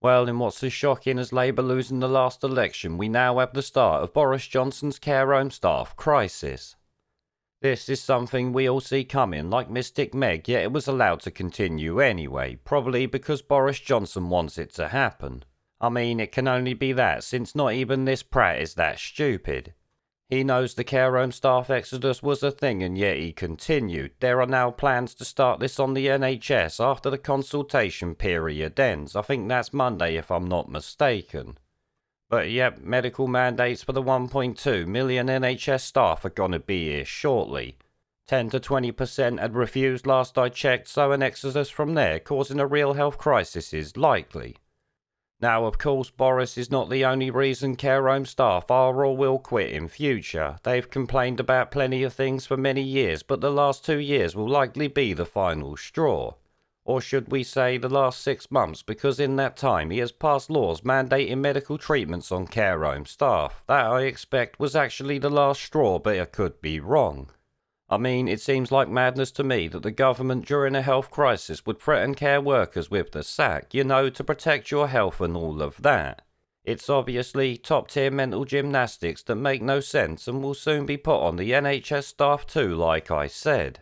Well, in what's as shocking as Labour losing the last election, we now have the start of Boris Johnson's care home staff crisis. This is something we all see coming, like Mystic Meg, yet it was allowed to continue anyway, probably because Boris Johnson wants it to happen. I mean, it can only be that, since not even this prat is that stupid. He knows the care home staff exodus was a thing, and yet he continued. There are now plans to start this on the NHS after the consultation period ends. I think that's Monday if I'm not mistaken. But yep, medical mandates for the 1.2 million NHS staff are gonna be here shortly. 10 to 20% had refused last I checked, so an exodus from there causing a real health crisis is likely. Now, of course, Boris is not the only reason care home staff are or will quit in future. They've complained about plenty of things for many years, but the last 2 years will likely be the final straw. Or should we say the last 6 months, because in that time he has passed laws mandating medical treatments on care home staff. That, I expect, was actually the last straw, but I could be wrong. I mean, it seems like madness to me that the government during a health crisis would threaten care workers with the sack, to protect your health and all of that. It's obviously top-tier mental gymnastics that make no sense and will soon be put on the NHS staff too, like I said.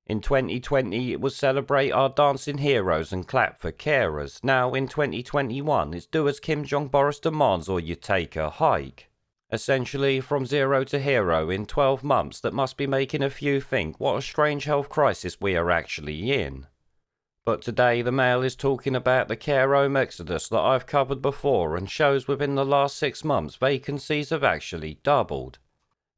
In 2020 it was celebrate our dancing heroes and clap for carers. Now in 2021 it's do as Kim Jong-Boris demands or you take a hike. Essentially, from zero to hero in 12 months, that must be making a few think what a strange health crisis we are actually in. But today the Mail is talking about the care home exodus that I've covered before and shows within the last 6 months vacancies have actually doubled.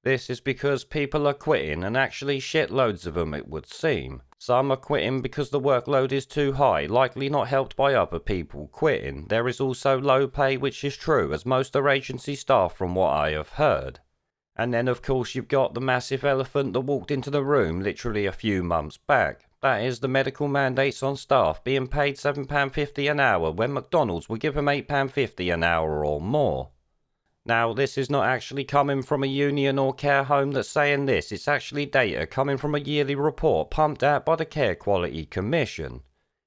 This is because people are quitting, and actually shitloads of them it would seem. Some are quitting because the workload is too high, likely not helped by other people quitting. There is also low pay, which is true, as most are agency staff from what I have heard. And then of course you've got the massive elephant that walked into the room literally a few months back. That is the medical mandates on staff being paid £7.50 an hour when McDonald's would give them £8.50 an hour or more. Now, this is not actually coming from a union or care home that's saying this, it's actually data coming from a yearly report pumped out by the Care Quality Commission.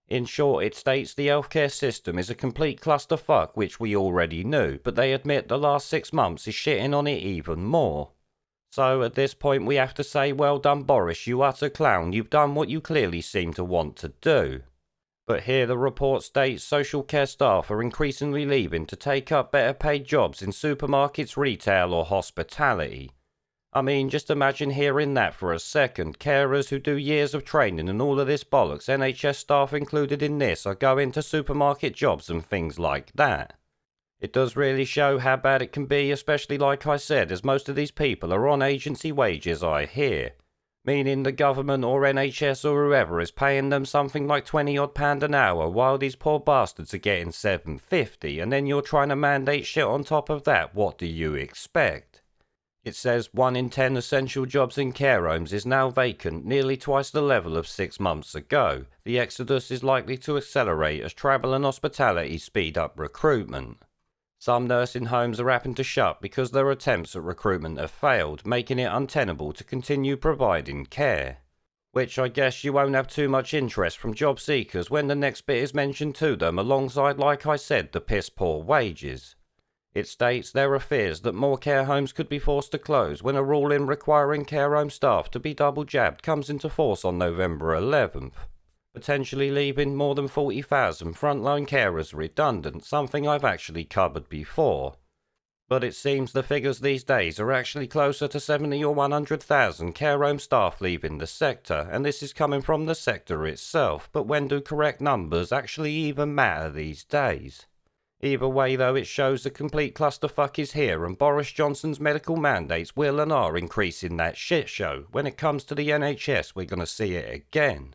In short, it states the healthcare system is a complete clusterfuck, which we already knew, but they admit the last 6 months is shitting on it even more. So at this point we have to say, well done Boris, you utter clown, you've done what you clearly seem to want to do. But here the report states social care staff are increasingly leaving to take up better paid jobs in supermarkets, retail or hospitality. I mean, just imagine hearing that for a second. Carers who do years of training and all of this bollocks, NHS staff included in this, are going to supermarket jobs and things like that. It does really show how bad it can be, especially like I said, as most of these people are on agency wages, I hear. Meaning the government or NHS or whoever is paying them something like £20 an hour while these poor bastards are getting £7.50, and then you're trying to mandate shit on top of that. What do you expect? It says 1 in 10 essential jobs in care homes is now vacant, nearly twice the level of 6 months ago. The exodus is likely to accelerate as travel and hospitality speed up recruitment. Some nursing homes are having to shut because their attempts at recruitment have failed, making it untenable to continue providing care. Which I guess you won't have too much interest from job seekers when the next bit is mentioned to them alongside, like I said, the piss poor wages. It states there are fears that more care homes could be forced to close when a ruling requiring care home staff to be double jabbed comes into force on November 11th. Potentially leaving more than 40,000 frontline carers redundant, something I've actually covered before. But it seems the figures these days are actually closer to 70 or 100,000 care home staff leaving the sector, and this is coming from the sector itself. But when do correct numbers actually even matter these days? Either way though, it shows the complete clusterfuck is here, and Boris Johnson's medical mandates will and are increasing that shit show. When it comes to the NHS, we're gonna see it again.